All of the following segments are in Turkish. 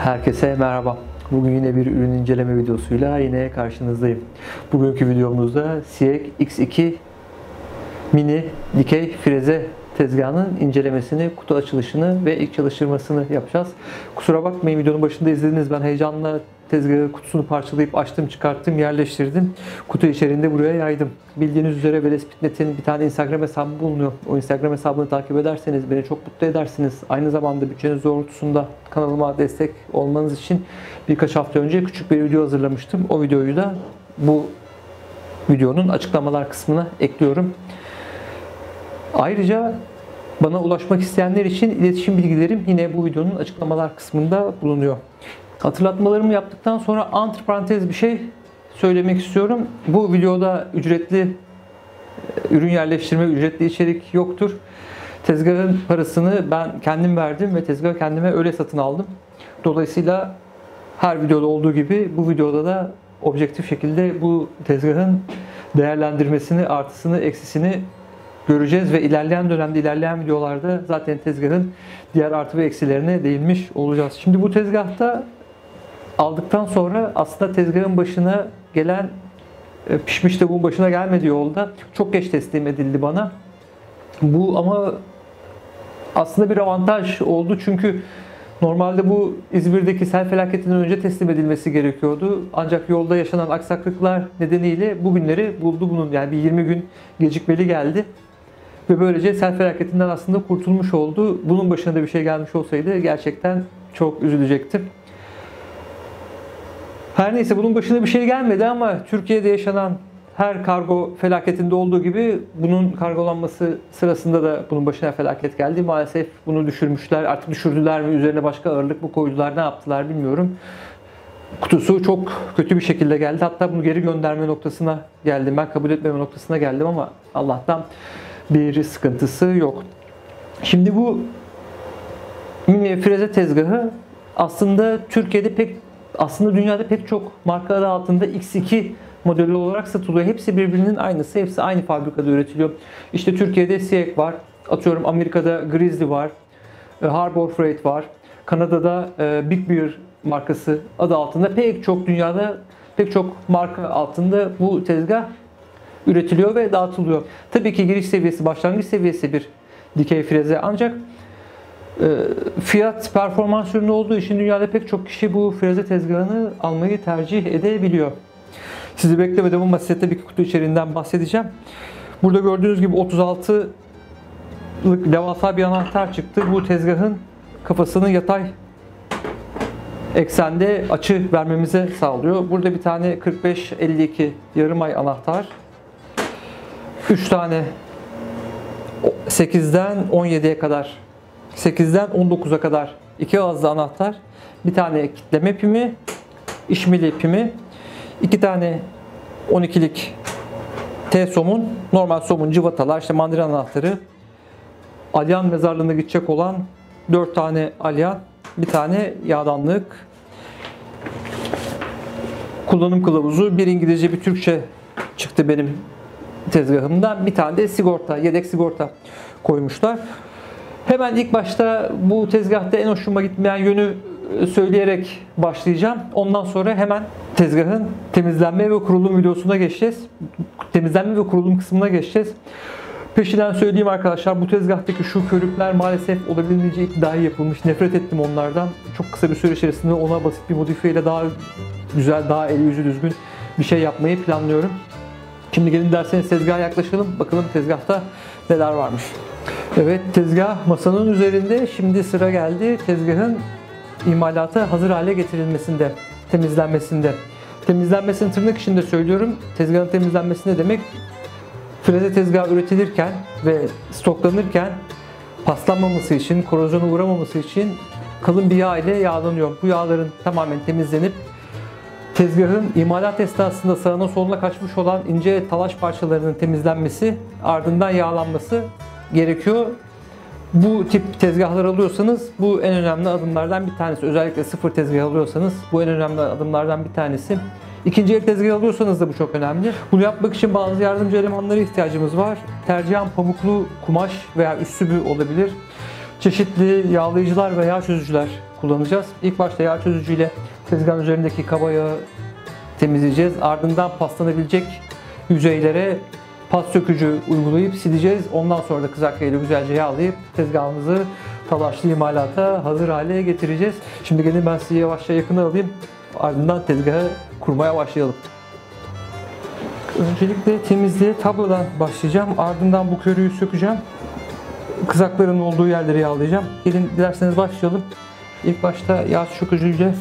Herkese merhaba. Bugün yine bir ürün inceleme videosuyla yine karşınızdayım. Bugünkü videomuzda SIEG X2 mini dikey freze tezgahının incelemesini, kutu açılışını ve ilk çalıştırmasını yapacağız. Kusura bakmayın, videonun başında izlediniz. Ben heyecanla tezgahı kutusunu parçalayıp açtım, çıkarttım, yerleştirdim. Kutu içerisinde buraya yaydım. Bildiğiniz üzere Velespit.net'in bir tane Instagram hesabı bulunuyor. O Instagram hesabını takip ederseniz beni çok mutlu edersiniz. Aynı zamanda bütçeniz doğrultusunda kanalıma destek olmanız için birkaç hafta önce küçük bir video hazırlamıştım. O videoyu da bu videonun açıklamalar kısmına ekliyorum. Ayrıca bana ulaşmak isteyenler için iletişim bilgilerim yine bu videonun açıklamalar kısmında bulunuyor. Hatırlatmalarımı yaptıktan sonra antiparantez bir şey söylemek istiyorum. Bu videoda ücretli ürün yerleştirme, ücretli içerik yoktur. Tezgahın parasını ben kendim verdim ve tezgahı kendime öyle satın aldım. Dolayısıyla her videoda olduğu gibi bu videoda da objektif şekilde bu tezgahın değerlendirmesini, artısını, eksisini göreceğiz ve ilerleyen dönemde, ilerleyen videolarda zaten tezgahın diğer artı ve eksilerine değinmiş olacağız. Şimdi bu tezgahta aldıktan sonra aslında tezgahın başına gelen pişmiş tavuğun başına gelmediği yolda çok geç teslim edildi bana. Bu ama aslında bir avantaj oldu, çünkü normalde bu İzmir'deki sel felaketinden önce teslim edilmesi gerekiyordu. Ancak yolda yaşanan aksaklıklar nedeniyle bugünleri buldu bunun. Yani bir 20 gün gecikmeli geldi. Ve böylece sel felaketinden aslında kurtulmuş oldu. Bunun başına da bir şey gelmiş olsaydı gerçekten çok üzülecektim. Her neyse, bunun başına bir şey gelmedi ama Türkiye'de yaşanan her kargo felaketinde olduğu gibi bunun kargolanması sırasında da bunun başına felaket geldi. Maalesef bunu düşürmüşler. Artık düşürdüler mi, üzerine başka ağırlık mı koydular, ne yaptılar bilmiyorum. Kutusu çok kötü bir şekilde geldi. Hatta bunu geri gönderme noktasına geldim. Ben kabul etmeme noktasına geldim ama Allah'tan bir sıkıntısı yok. Şimdi bu mini freze tezgahı aslında dünyada pek çok marka adı altında X2 modeli olarak satılıyor. Hepsi birbirinin aynısı. Hepsi aynı fabrikada üretiliyor. İşte Türkiye'de SIEG var. Atıyorum Amerika'da Grizzly var. Harbor Freight var. Kanada'da Big Bear markası adı altında dünyada pek çok marka altında bu tezgah üretiliyor ve dağıtılıyor. Tabii ki giriş seviyesi, başlangıç seviyesi bir dikey freze, ancak fiyat performans ürünü olduğu için dünyada pek çok kişi bu freze tezgahını almayı tercih edebiliyor. Sizi beklemedim ama size tabii ki kutu içeriğinden bahsedeceğim. Burada gördüğünüz gibi 36'lık devasa bir anahtar çıktı. Bu tezgahın kafasının yatay eksende açı vermemize sağlıyor. Burada bir tane 45-52 yarım ay anahtar. 3 tane 8'den 17'ye kadar, 8'den 19'a kadar 2 ağızlı anahtar, bir tane kitleme pimi, işmili pimi, 2 tane 12'lik T-somun, normal somun, cıvatalar, işte mandalina anahtarı, alyan mezarlığına gidecek olan 4 tane alyan, bir tane yağdanlık, kullanım kılavuzu, bir İngilizce bir Türkçe çıktı benim tezgahımda. Bir tane de sigorta, yedek sigorta koymuşlar. Hemen ilk başta bu tezgahta en hoşuma gitmeyen yönü söyleyerek başlayacağım. Ondan sonra hemen tezgahın temizlenme ve kurulum videosuna geçeceğiz. Temizlenme ve kurulum kısmına geçeceğiz. Peşinden söyleyeyim arkadaşlar, bu tezgahtaki şu körükler maalesef olabildiğince daha iyi yapılmış. Nefret ettim onlardan. Çok kısa bir süre içerisinde ona basit bir modifiyeyle daha güzel, daha eli yüzü düzgün bir şey yapmayı planlıyorum. Şimdi gelin derseniz tezgaha yaklaşalım. Bakalım tezgahta neler varmış. Evet, tezgah masanın üzerinde. Şimdi sıra geldi tezgahın imalata hazır hale getirilmesinde, temizlenmesinde. Temizlenmesini tırnak içinde söylüyorum. Tezgahın temizlenmesi ne demek? Freze tezgahı üretilirken ve stoklanırken paslanmaması için, korozyona uğramaması için kalın bir yağ ile yağlanıyor. Bu yağların tamamen temizlenip tezgahın imalat esnasında sağına soluna kaçmış olan ince talaş parçalarının temizlenmesi, ardından yağlanması gerekiyor. Bu tip tezgahlar alıyorsanız bu en önemli adımlardan bir tanesi. Özellikle sıfır tezgah alıyorsanız bu en önemli adımlardan bir tanesi. İkinci el tezgah alıyorsanız da bu çok önemli. Bunu yapmak için bazı yardımcı elemanlara ihtiyacımız var. Tercihen pamuklu kumaş veya üst sübü olabilir. Çeşitli yağlayıcılar veya çözücüler kullanacağız. İlk başta yağ çözücüyle tezgahın üzerindeki kaba yağı temizleyeceğiz. Ardından paslanabilecek yüzeylere pas sökücü uygulayıp sileceğiz. Ondan sonra da kızaklayla güzelce yağlayıp tezgahımızı talaşlı imalata hazır hale getireceğiz. Şimdi gelin ben sizi yavaşça yakına alayım. Ardından tezgahı kurmaya başlayalım. Öncelikle temizliğe tablodan başlayacağım. Ardından bu körüğü sökeceğim. Kızakların olduğu yerleri yağlayacağım. Gelin dilerseniz başlayalım. İlk başta yağ sökücüyle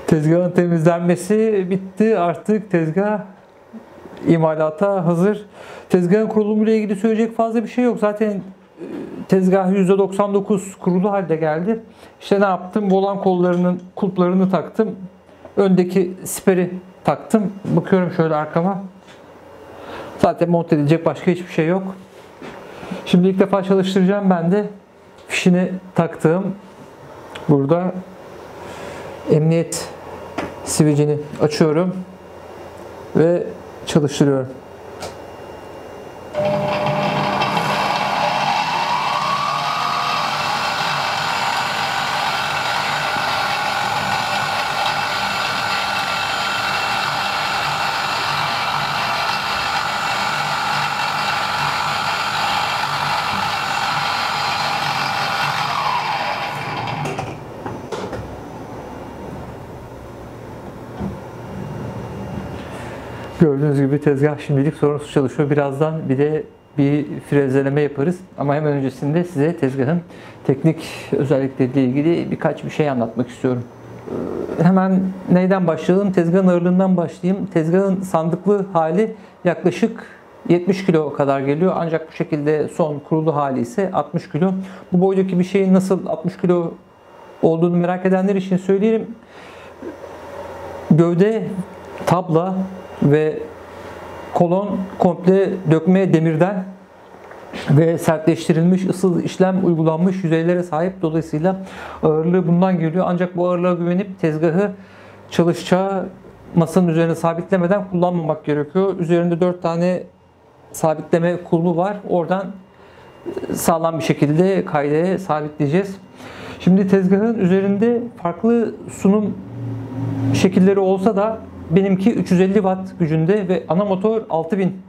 tezgahın temizlenmesi bitti. Artık tezgah imalata hazır. Tezgahın kurulumuyla ilgili söyleyecek fazla bir şey yok. Zaten tezgah %99 kurulu halde geldi. İşte ne yaptım? Volan kollarının kulplarını taktım. Öndeki siperi taktım. Bakıyorum şöyle arkama. Zaten monte edilecek başka hiçbir şey yok. Şimdi ilk defa çalıştıracağım ben de. Fişini taktığım burada emniyet sivicini açıyorum ve çalıştırıyorum. Gördüğünüz gibi tezgah şimdilik sorunsuz çalışıyor. Birazdan bir frezeleme yaparız. Ama hemen öncesinde size tezgahın teknik özellikleriyle ilgili birkaç bir şey anlatmak istiyorum. Hemen neyden başlayalım? Tezgahın ağırlığından başlayayım. Tezgahın sandıklı hali yaklaşık 70 kilo kadar geliyor. Ancak bu şekilde son kurulu hali ise 60 kilo. Bu boydaki bir şeyin nasıl 60 kilo olduğunu merak edenler için söyleyelim. Gövde, tabla ve Kolon komple dökme demirden ve sertleştirilmiş, ısıl işlem uygulanmış yüzeylere sahip. Dolayısıyla ağırlığı bundan geliyor. Ancak bu ağırlığa güvenip tezgahı çalışacağı masanın üzerine sabitlemeden kullanmamak gerekiyor. Üzerinde 4 tane sabitleme kulbu var. Oradan sağlam bir şekilde kaydaya sabitleyeceğiz. Şimdi tezgahın üzerinde farklı sunum şekilleri olsa da benimki 350 Watt gücünde ve ana motor 6000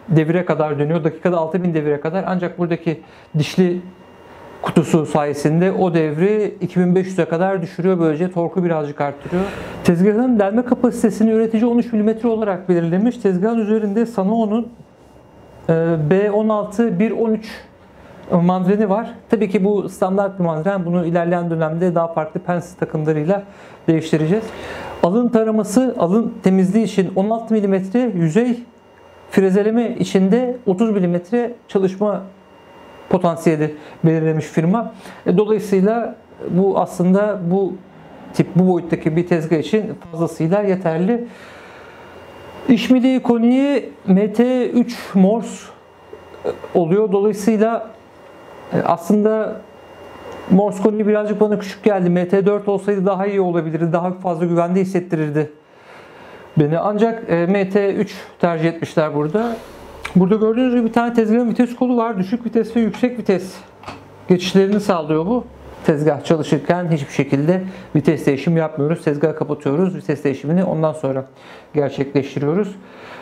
devire kadar dönüyor. Dakikada 6000 devire kadar. Ancak buradaki dişli kutusu sayesinde o devri 2500'e kadar düşürüyor. Böylece torku birazcık arttırıyor. Tezgahın delme kapasitesini üretici 13 mm olarak belirlemiş. Tezgahın üzerinde Sano'nun B16 113 mandreni var. Tabii ki bu standart bir mandren. Bunu ilerleyen dönemde daha farklı pens takımlarıyla değiştireceğiz. Alın taraması, alın temizliği için 16 mm, yüzey frezeleme içinde 30 mm çalışma potansiyeli belirlemiş firma. Dolayısıyla bu aslında bu tip, bu boyuttaki bir tezgah için fazlasıyla yeterli. İşmili koniği MT3 Morse oluyor. Dolayısıyla aslında Morse koniği birazcık bana küçük geldi. MT4 olsaydı daha iyi olabilirdi. Daha fazla güvende hissettirirdi beni. Ancak MT3 tercih etmişler burada. Burada gördüğünüz gibi bir tane tezgahın vites kolu var. Düşük vites ve yüksek vites geçişlerini sağlıyor bu. Tezgah çalışırken hiçbir şekilde vites değişimi yapmıyoruz. Tezgahı kapatıyoruz. Vites değişimini ondan sonra gerçekleştiriyoruz.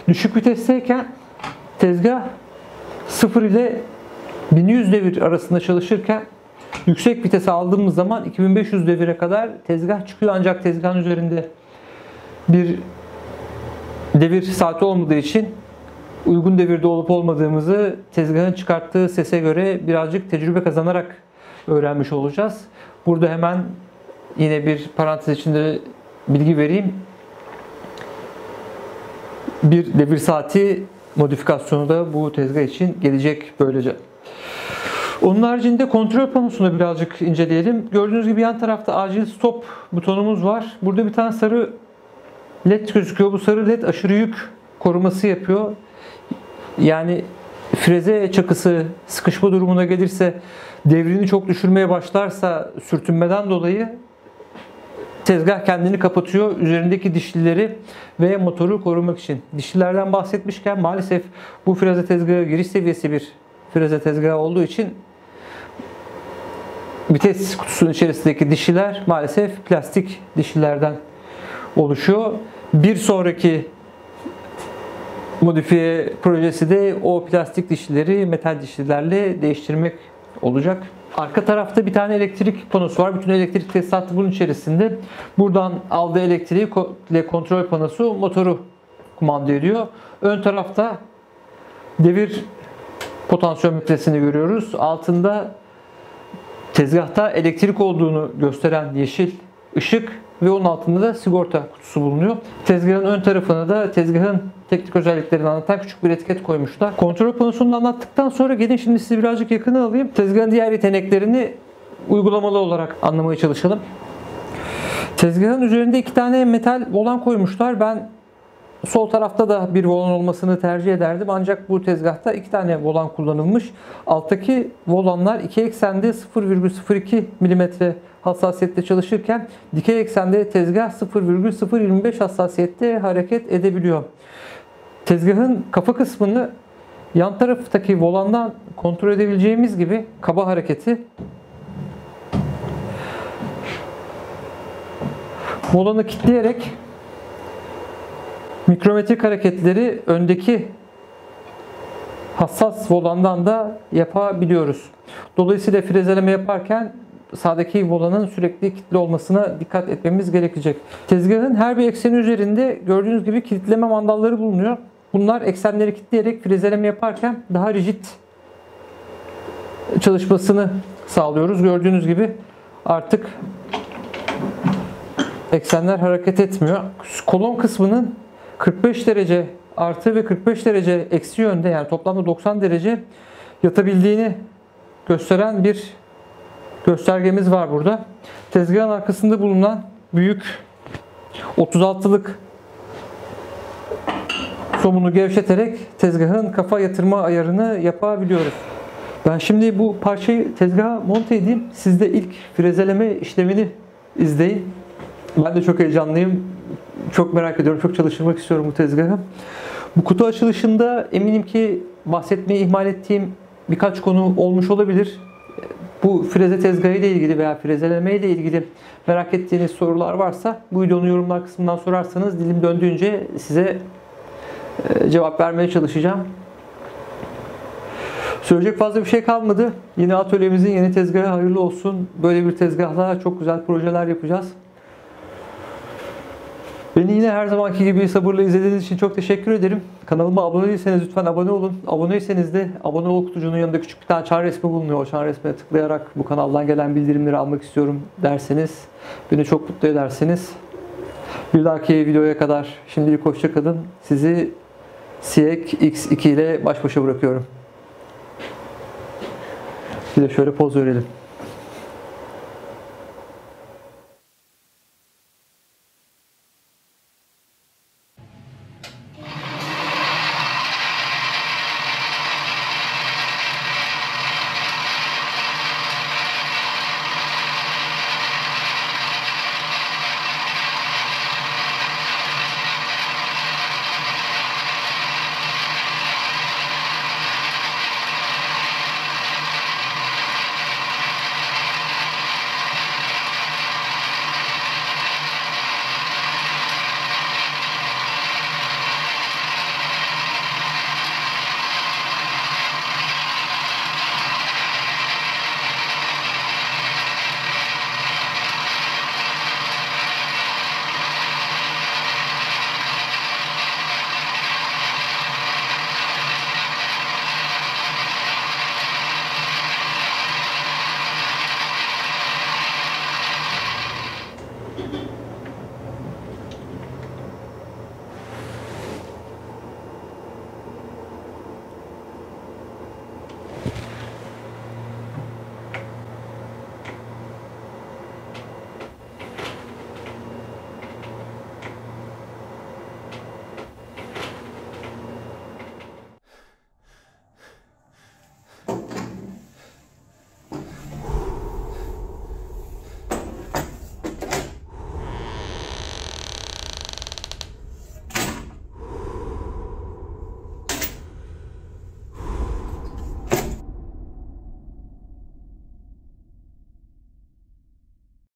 Düşük vitesteyken tezgah 0 ile 1100 devir arasında çalışırken yüksek vitese aldığımız zaman 2500 devire kadar tezgah çıkıyor. Ancak tezgahın üzerinde bir devir saati olmadığı için uygun devirde olup olmadığımızı tezgahın çıkarttığı sese göre birazcık tecrübe kazanarak öğrenmiş olacağız. Burada hemen yine bir parantez içinde bilgi vereyim. Bir devir saati modifikasyonu da bu tezgah için gelecek böylece. Onun haricinde kontrol panosunu birazcık inceleyelim. Gördüğünüz gibi yan tarafta acil stop butonumuz var. Burada bir tane sarı led gözüküyor. Bu sarı led aşırı yük koruması yapıyor. Yani freze çakısı sıkışma durumuna gelirse, devrini çok düşürmeye başlarsa sürtünmeden dolayı tezgah kendini kapatıyor. Üzerindeki dişlileri ve motoru korumak için. Dişlilerden bahsetmişken maalesef bu freze tezgahı giriş seviyesi bir freze tezgahı olduğu için vites kutusunun içerisindeki dişliler maalesef plastik dişlilerden oluşuyor. Bir sonraki modifiye projesi de o plastik dişlileri metal dişlilerle değiştirmek olacak. Arka tarafta bir tane elektrik panosu var. Bütün elektrik tesisatı bunun içerisinde. Buradan aldığı elektriği ile kontrol panosu motoru kumanda ediyor. Ön tarafta devir potansiyometresini görüyoruz. Altında tezgahta elektrik olduğunu gösteren yeşil ışık ve onun altında da sigorta kutusu bulunuyor. Tezgahın ön tarafına da tezgahın teknik özelliklerini anlatan küçük bir etiket koymuşlar. Kontrol panosunu anlattıktan sonra gelin şimdi sizi birazcık yakına alayım. Tezgahın diğer yeteneklerini uygulamalı olarak anlamaya çalışalım. Tezgahın üzerinde 2 tane metal volan koymuşlar. Ben sol tarafta da bir volan olmasını tercih ederdim. Ancak bu tezgahta 2 tane volan kullanılmış. Alttaki volanlar 2 eksende 0,02 mm hassasiyette çalışırken dikey eksende tezgah 0,025 hassasiyette hareket edebiliyor. Tezgahın kafa kısmını yan taraftaki volandan kontrol edebileceğimiz gibi kaba hareketi, volanı kilitleyerek mikrometrik hareketleri öndeki hassas volandan da yapabiliyoruz. Dolayısıyla frezeleme yaparken sağdaki volanın sürekli kilitli olmasına dikkat etmemiz gerekecek. Tezgahın her bir ekseni üzerinde gördüğünüz gibi kilitleme mandalları bulunuyor. Bunlar eksenleri kilitleyerek frezeleme yaparken daha rigid çalışmasını sağlıyoruz. Gördüğünüz gibi artık eksenler hareket etmiyor. Kolon kısmının 45 derece artı ve 45 derece eksi yönde, yani toplamda 90 derece yatabildiğini gösteren bir göstergemiz var burada. Tezgahın arkasında bulunan büyük 36'lık somunu gevşeterek tezgahın kafa yatırma ayarını yapabiliyoruz. Ben şimdi bu parçayı tezgaha monte edeyim. Siz de ilk frezeleme işlemini izleyin. Ben de çok heyecanlıyım. Çok merak ediyorum. Çok çalıştırmak istiyorum bu tezgahı. Bu kutu açılışında eminim ki bahsetmeyi ihmal ettiğim birkaç konu olmuş olabilir. Bu freze tezgahı ile ilgili veya frezeleme ile ilgili merak ettiğiniz sorular varsa bu videonun yorumlar kısmından sorarsanız dilim döndüğünce size cevap vermeye çalışacağım. Söyleyecek fazla bir şey kalmadı. Yine atölyemizin yeni tezgahı hayırlı olsun. Böyle bir tezgahla çok güzel projeler yapacağız. Beni yine her zamanki gibi sabırla izlediğiniz için çok teşekkür ederim. Kanalıma abone değilseniz lütfen abone olun. Aboneyseniz de abone ol kutucuğunun yanında küçük bir tane çan resmi bulunuyor. O çan resmine tıklayarak bu kanaldan gelen bildirimleri almak istiyorum derseniz beni çok mutlu edersiniz. Bir dahaki videoya kadar şimdilik hoşça kalın. Sizi Siyek X2 ile baş başa bırakıyorum. Bir de şöyle poz verelim.